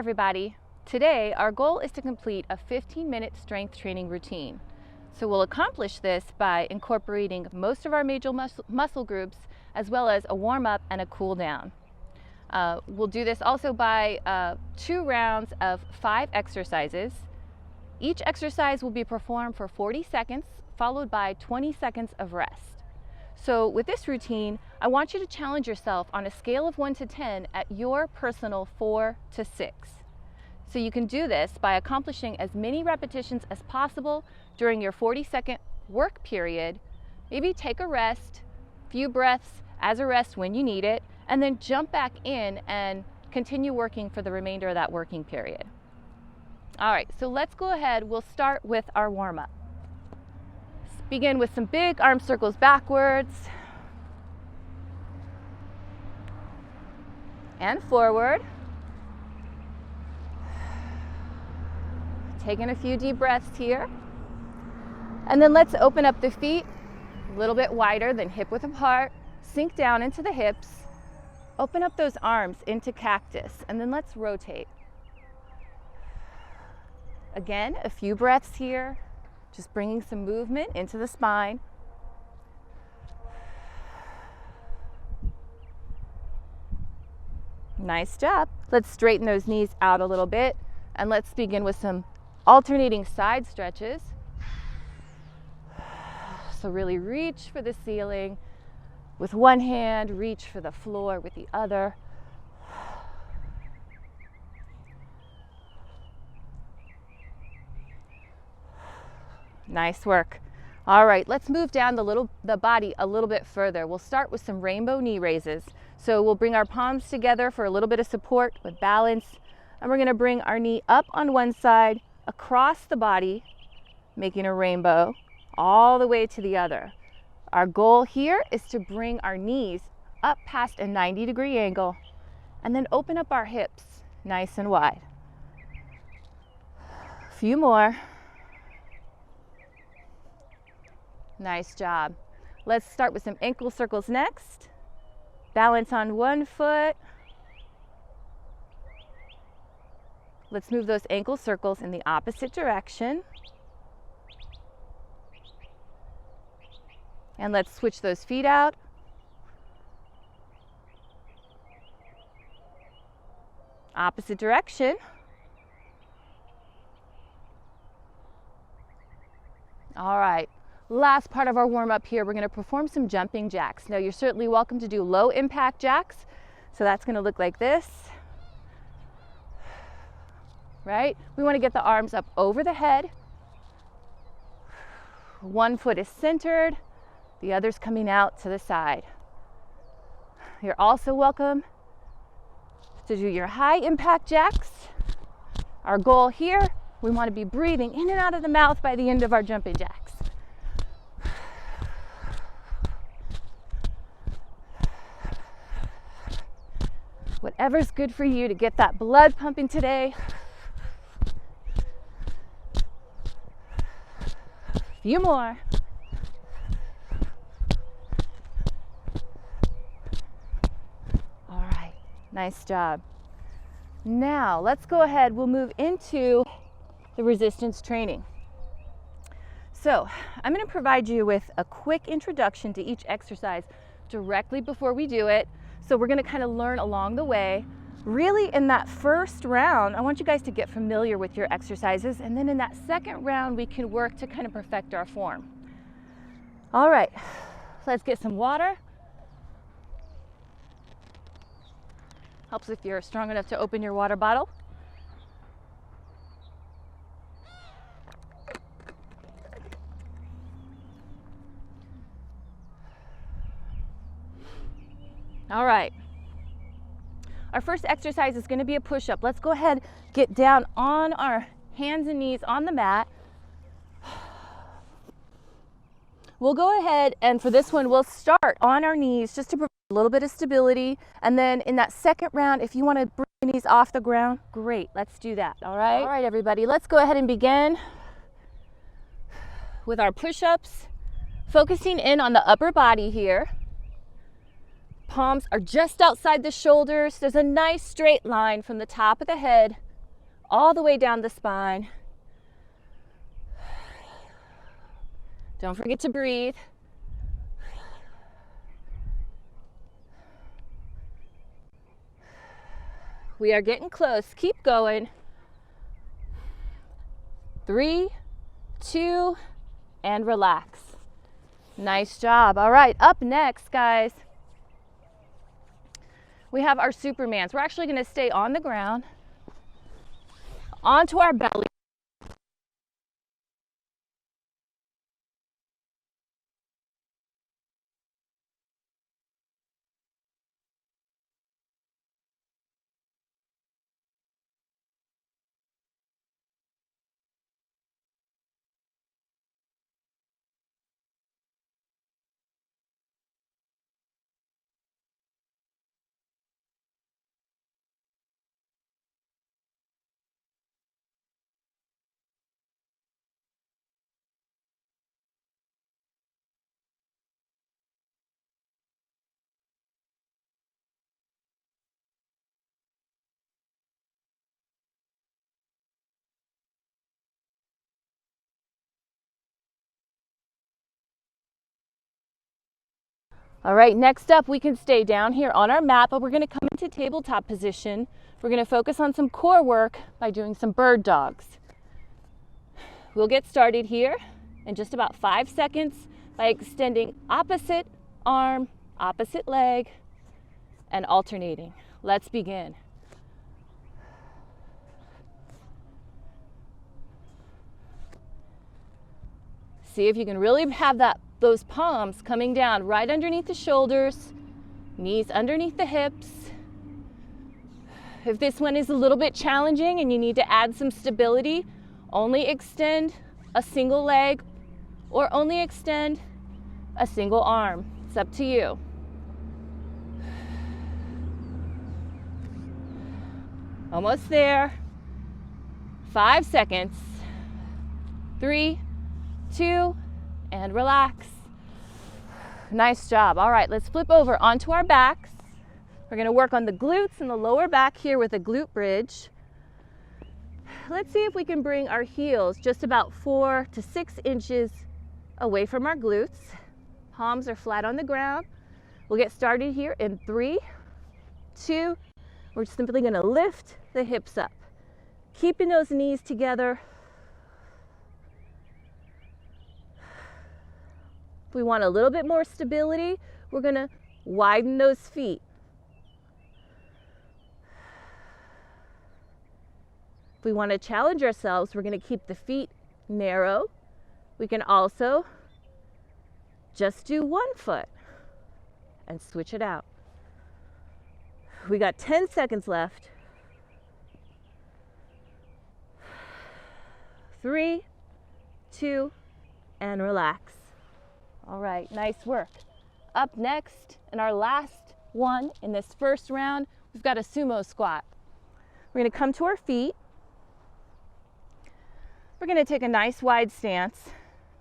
everybody. Today, our goal is to complete a 15-minute strength training routine. So we'll accomplish this by incorporating most of our major muscle groups, as well as a warm-up and a cool-down. We'll do this also by 2 rounds of 5 exercises. Each exercise will be performed for 40 seconds, followed by 20 seconds of rest. So with this routine, I want you to challenge yourself on a scale of 1 to 10 at your personal 4 to 6. So you can do this by accomplishing as many repetitions as possible during your 40-second work period. Maybe take a rest, few breaths as a rest when you need it, and then jump back in and continue working for the remainder of that working period. All right, so let's go ahead. We'll start with our warm-up. Begin with some big arm circles backwards and forward. Taking a few deep breaths here. And then let's open up the feet a little bit wider than hip width apart. Sink down into the hips. Open up those arms into cactus, and then let's rotate. Again, a few breaths here, just bringing some movement into the spine. Nice job. Let's straighten those knees out a little bit, and let's begin with some alternating side stretches. So really reach for the ceiling with one hand, reach for the floor with the other. Nice work. All right, let's move down the body a little bit further. We'll start with some rainbow knee raises. So we'll bring our palms together for a little bit of support with balance, and we're gonna bring our knee up on one side, across the body, making a rainbow, all the way to the other. Our goal here is to bring our knees up past a 90-degree angle and then open up our hips nice and wide. A few more. Nice job. Let's start with some ankle circles next. Balance on one foot. Let's move those ankle circles in the opposite direction. And let's switch those feet out. Opposite direction. All right, last part of our warm-up here, we're gonna perform some jumping jacks. Now you're certainly welcome to do low impact jacks. So that's gonna look like this, right? We wanna get the arms up over the head. One foot is centered. The other's coming out to the side. You're also welcome to do your high impact jacks. Our goal here, we want to be breathing in and out of the mouth by the end of our jumping jacks. Whatever's good for you to get that blood pumping today. A few more. Nice job. Now let's go ahead, we'll move into the resistance training. So I'm going to provide you with a quick introduction to each exercise directly before we do it. So we're going to kind of learn along the way. Really in that first round, I want you guys to get familiar with your exercises, and then in that second round we can work to kind of perfect our form. All right, let's get some water. Helps if you're strong enough to open your water bottle. All right. Our first exercise is going to be a push-up. Let's go ahead, get down on our hands and knees on the mat. We'll go ahead, and for this one, we'll start on our knees just to provide a little bit of stability, and then in that second round, if you want to bring your knees off the ground, great, let's do that. All right, everybody, let's go ahead and begin with our push-ups, focusing in on the upper body here. Palms are just outside the shoulders. There's a nice straight line from the top of the head all the way down the spine. Don't forget to breathe. We are getting close. Keep going. 3, 2, and relax. Nice job. All right, up next, guys, we have our Supermans. We're actually going to stay on the ground, onto our belly. All right, next up, we can stay down here on our mat, but we're going to come into tabletop position. We're going to focus on some core work by doing some bird dogs. We'll get started here in just about 5 seconds by extending opposite arm, opposite leg, and alternating. Let's begin. See if you can really have those palms coming down right underneath the shoulders, knees underneath the hips. If this one is a little bit challenging and you need to add some stability, only extend a single leg or only extend a single arm. It's up to you. Almost there. 5 seconds. 3, 2, and relax. Nice job. All right, let's flip over onto our backs. We're going to work on the glutes and the lower back here with a glute bridge. Let's see if we can bring our heels just about 4 to 6 inches away from our glutes. Palms are flat on the ground. We'll get started here in 3, 2. We're simply going to lift the hips up, keeping those knees together. If we want a little bit more stability, we're going to widen those feet. If we want to challenge ourselves, we're going to keep the feet narrow. We can also just do one foot and switch it out. We got 10 seconds left. 3, 2, and relax. All right, nice work. Up next, and our last one in this first round, we've got a sumo squat. We're going to come to our feet. We're going to take a nice wide stance.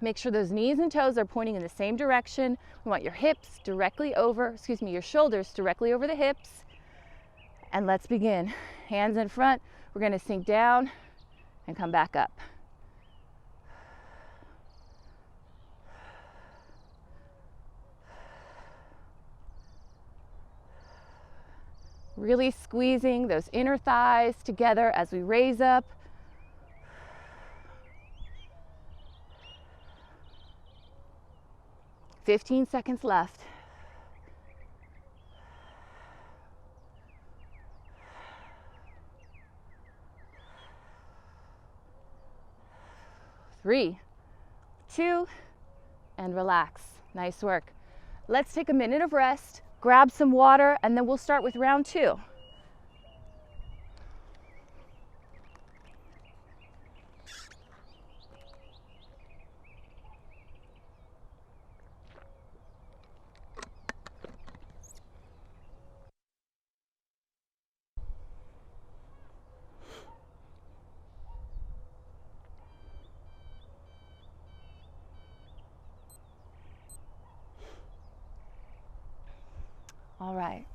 Make sure those knees and toes are pointing in the same direction. We want your hips directly over, your shoulders directly over the hips. And let's begin. Hands in front. We're going to sink down and come back up. Really squeezing those inner thighs together as we raise up. "15 seconds left. Three, 2, and relax. Nice work. Let's take a minute of rest, grab some water, and then we'll start with round 2. All right.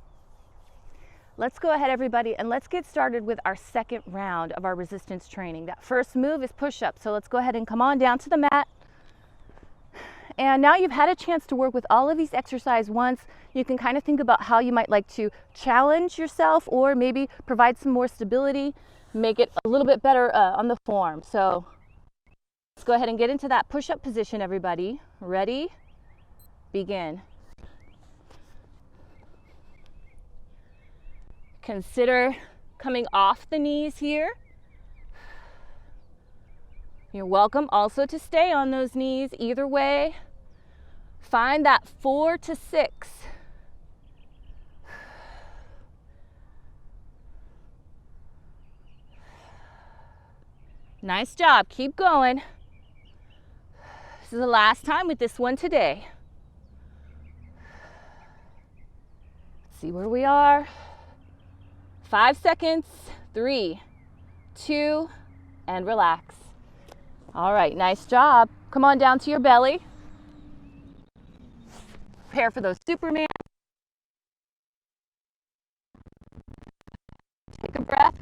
Let's go ahead, everybody, and let's get started with our second round of our resistance training. That first move is push-up, so let's go ahead and come on down to the mat. And now you've had a chance to work with all of these exercises once. You can kind of think about how you might like to challenge yourself or maybe provide some more stability, make it a little bit better on the form. So let's go ahead and get into that push-up position, everybody. Ready? Begin. Consider coming off the knees here. You're welcome also to stay on those knees either way. Find that 4 to 6. Nice job. Keep going. This is the last time with this one today. Let's see where we are. 5 seconds. 3, 2, and relax. All right, nice job. Come on down to your belly. Prepare for those Superman. Take a breath.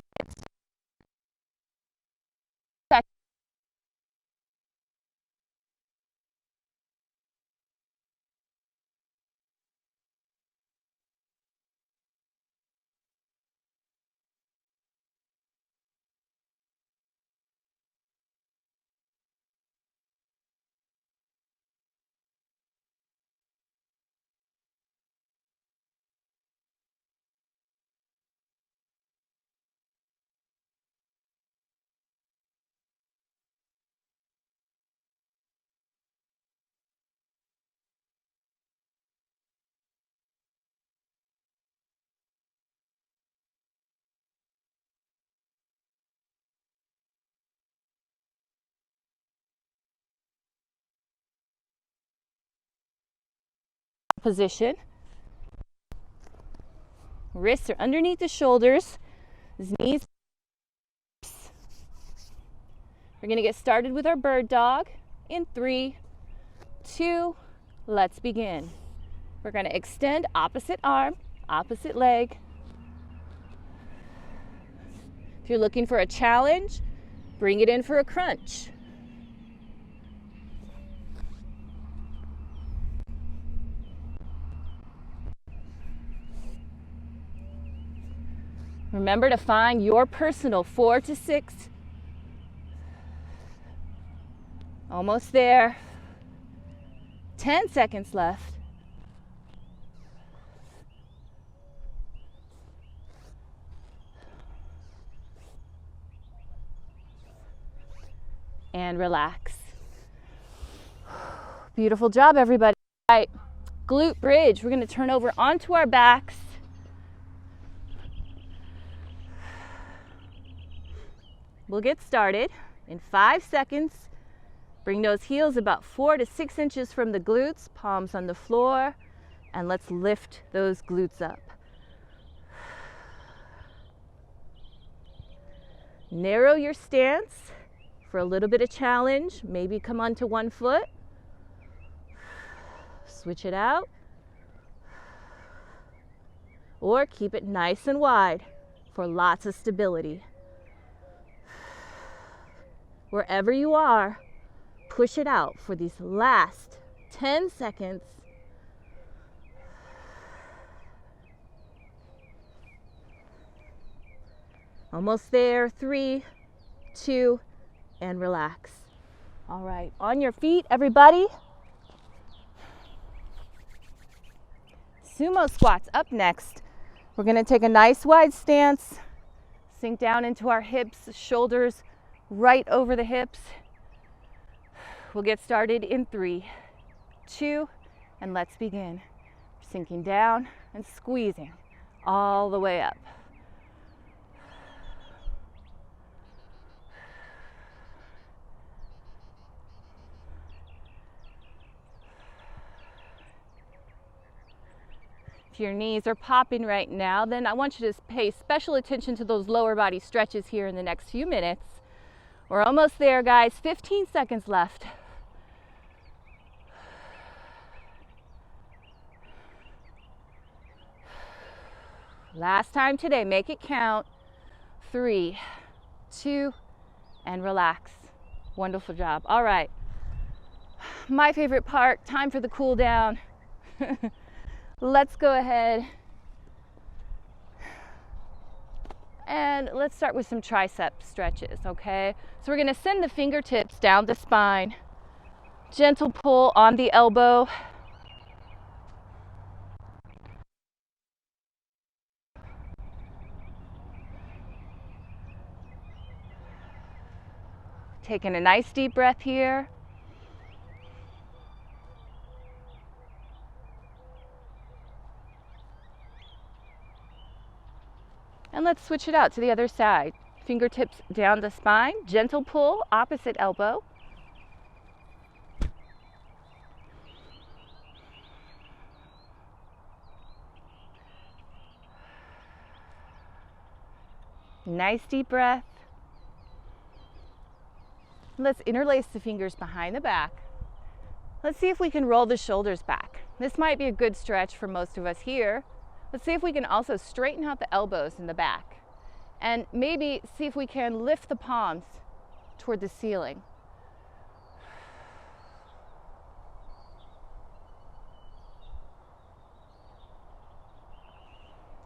Position. Wrists are underneath the shoulders. Knees. We're going to get started with our bird dog in 3, 2, let's begin. We're going to extend opposite arm, opposite leg. If you're looking for a challenge, bring it in for a crunch. Remember to find your personal 4 to 6. Almost there. 10 seconds left. And relax. Beautiful job, everybody. All right, glute bridge. We're going to turn over onto our backs. We'll get started in 5 seconds. Bring those heels about 4 to 6 inches from the glutes, palms on the floor, and let's lift those glutes up. Narrow your stance for a little bit of challenge. Maybe come onto one foot. Switch it out. Or keep it nice and wide for lots of stability. Wherever you are, push it out for these last 10 seconds. Almost there. 3, 2, and relax. All right, on your feet, everybody. Sumo squats up next. We're going to take a nice wide stance, sink down into our hips, shoulders right over the hips. We'll get started in 3, 2, and let's begin. Sinking down and squeezing all the way up. If your knees are popping right now, then I want you to pay special attention to those lower body stretches here in the next few minutes. We're almost there, guys. 15 seconds left. Last time today, make it count. 3, 2, and relax. Wonderful job. All right. My favorite part, time for the cool down. Let's go ahead and let's start with some tricep stretches, okay? So we're gonna send the fingertips down the spine. Gentle pull on the elbow. Taking a nice deep breath here. And let's switch it out to the other side. Fingertips down the spine, gentle pull, opposite elbow. Nice deep breath. Let's interlace the fingers behind the back. Let's see if we can roll the shoulders back. This might be a good stretch for most of us here. Let's see if we can also straighten out the elbows in the back. And maybe see if we can lift the palms toward the ceiling.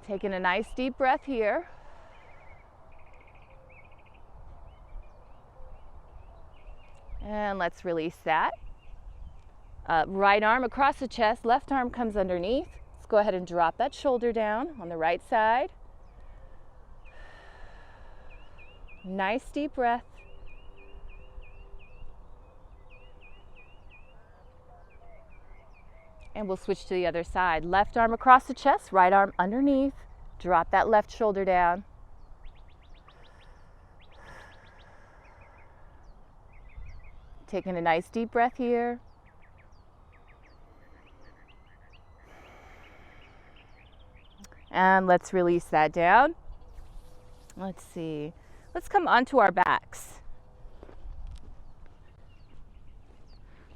Taking a nice deep breath here. And let's release that. Right arm across the chest, left arm comes underneath. Let's go ahead and drop that shoulder down on the right side. Nice deep breath. And we'll switch to the other side. Left arm across the chest, right arm underneath. Drop that left shoulder down. Taking a nice deep breath here. And let's release that down. Let's see. Let's come onto our backs.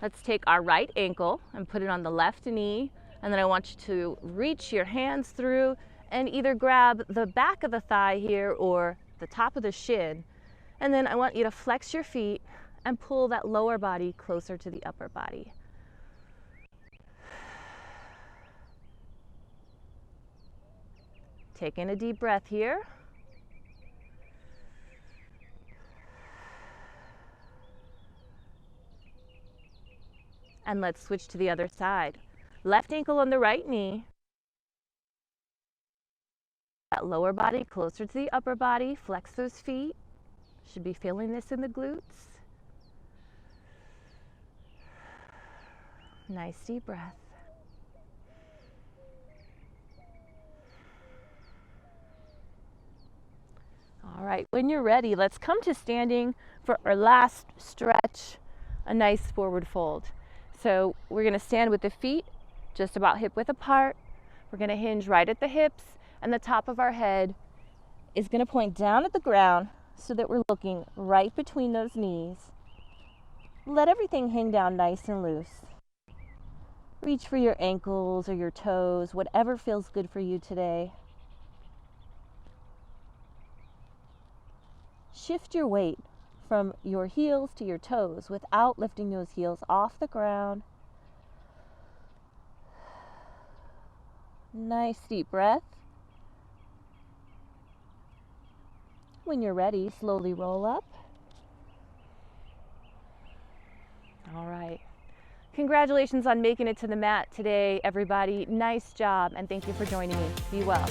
Let's take our right ankle and put it on the left knee. And then I want you to reach your hands through and either grab the back of the thigh here or the top of the shin. And then I want you to flex your feet and pull that lower body closer to the upper body. Taking a deep breath here. And let's switch to the other side. Left ankle on the right knee. That lower body closer to the upper body. Flex those feet. Should be feeling this in the glutes. Nice deep breath. All right, when you're ready, let's come to standing for our last stretch, a nice forward fold. So we're gonna stand with the feet just about hip width apart. We're gonna hinge right at the hips, and the top of our head is gonna point down at the ground so that we're looking right between those knees. Let everything hang down nice and loose. Reach for your ankles or your toes, whatever feels good for you today. Shift your weight from your heels to your toes without lifting those heels off the ground. Nice deep breath. When you're ready, slowly roll up. All right. Congratulations on making it to the mat today, everybody. Nice job, and thank you for joining me. Be well.